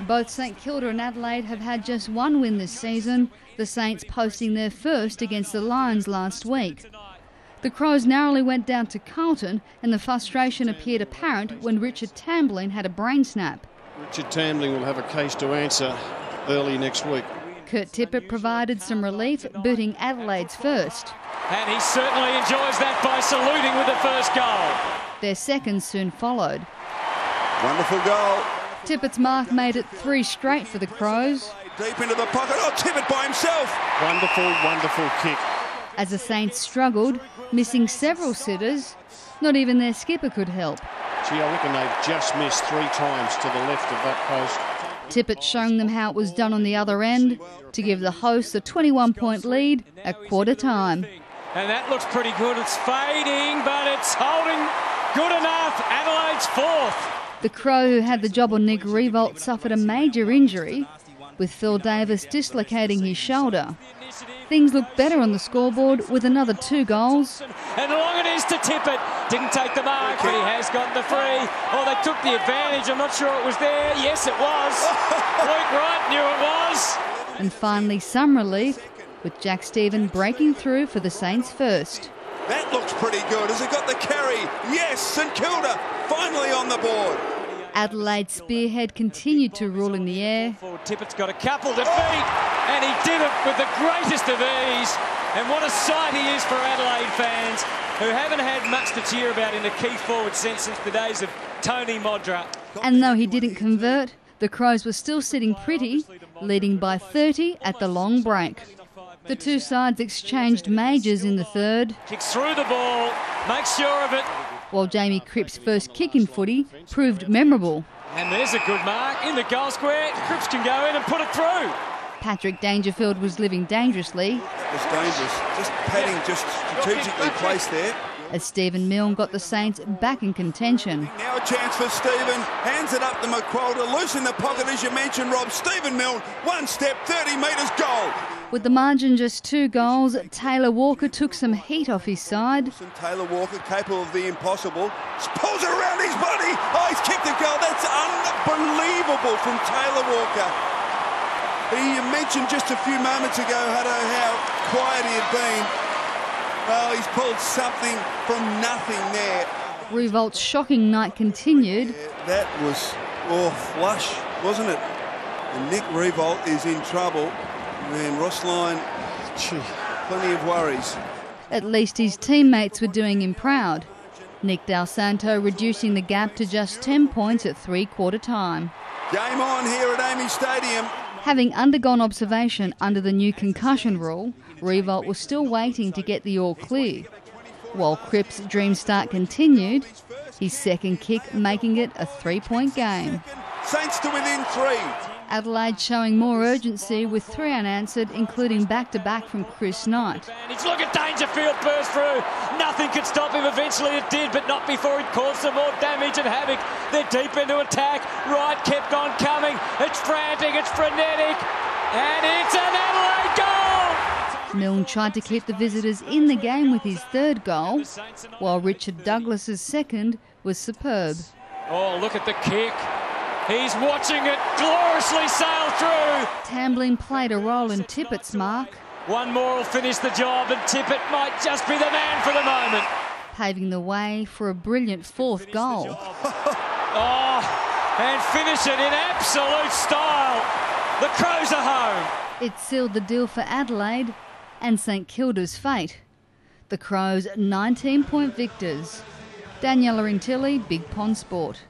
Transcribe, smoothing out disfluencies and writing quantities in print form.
Both St Kilda and Adelaide have had just one win this season, the Saints posting their first against the Lions last week. The Crows narrowly went down to Carlton, and the frustration appeared apparent when Richard Tambling had a brain snap. Richard Tambling will have a case to answer early next week. Kurt Tippett provided some relief, booting Adelaide's first. And he certainly enjoys that by saluting with the first goal. Their second soon followed. Wonderful goal. Tippett's mark made it 3 straight for the Crows. Deep into the pocket. Oh, Tippett by himself. Wonderful, wonderful kick. As the Saints struggled, missing several sitters, not even their skipper could help. Gee, I reckon they've just missed 3 times to the left of that post. Tippett showing them how it was done on the other end to give the hosts a 21-point lead at quarter time. And that looks pretty good. It's fading, but it's holding good enough. Adelaide's fourth. The Crow who had the job on Nick Riewoldt suffered a major injury, with Phil Davis dislocating his shoulder. Things look better on the scoreboard with another 2 goals. And long it is to Tippett. Didn't take the mark, but he has got the free. Oh, they took the advantage. I'm not sure it was there. Yes, it was. Luke Wright knew it was. And finally some relief, with Jack Stephen breaking through for the Saints first. That looks pretty good. Has he got the carry? Yes, St Kilda finally on the board. Adelaide's spearhead continued to rule in the air. Tippett's got a couple to beat, and he did it with the greatest of ease. And what a sight he is for Adelaide fans, who haven't had much to cheer about in the key forward since the days of Tony Modra. And though he didn't convert, the Crows were still sitting pretty, leading by 30 at the long break. The 2 sides exchanged majors in the third. Kicks through the ball, makes sure of it. While Jamie Cripps' first kick in footy proved memorable. And there's a good mark in the goal square. Cripps can go in and put it through. Patrick Dangerfield was living dangerously. That was dangerous. Just padding, just strategically placed there. As Stephen Milne got the Saints back in contention. Now a chance for Stephen. Hands it up to McQualter. Loose in the pocket, as you mentioned, Rob. Stephen Milne, 1 step, 30 metres, goal. With the margin just 2 goals, Taylor Walker took some heat off his side. Taylor Walker, capable of the impossible. Pulls it around his body. Oh, he's kicked a goal. That's unbelievable from Taylor Walker. He mentioned just a few moments ago, Hutto, how quiet he had been. Well, he's pulled something from nothing there. Riewoldt's shocking night continued. Yeah, that was flush, wasn't it? And Nick Riewoldt is in trouble. And Rossline, plenty of worries. At least his teammates were doing him proud. Nick Del Santo reducing the gap to just 10 points at 3/4 time. Game on here at Amy Stadium. Having undergone observation under the new concussion rule, Riewoldt was still waiting to get the all clear. While Cripps' dream start continued, his second kick making it a 3-point game. Saints to within 3. Adelaide showing more urgency with 3 unanswered, including back-to-back from Chris Knight. Look at Dangerfield burst through. Nothing could stop him. Eventually it did, but not before it caused some more damage and havoc. They're deep into attack. Wright kept on coming. It's frantic, it's frenetic, and it's an Adelaide goal! Milne tried to keep the visitors in the game with his 3rd goal, while Richard Douglas's second was superb. Oh, look at the kick. He's watching it gloriously sail through. Tambling played a role in Tippett's mark. One more will finish the job, and Tippett might just be the man for the moment. Paving the way for a brilliant 4th goal. Oh, and finish it in absolute style. The Crows are home. It sealed the deal for Adelaide and St Kilda's fate. The Crows 19-point victors. Daniela Intilli, Big Pond Sport.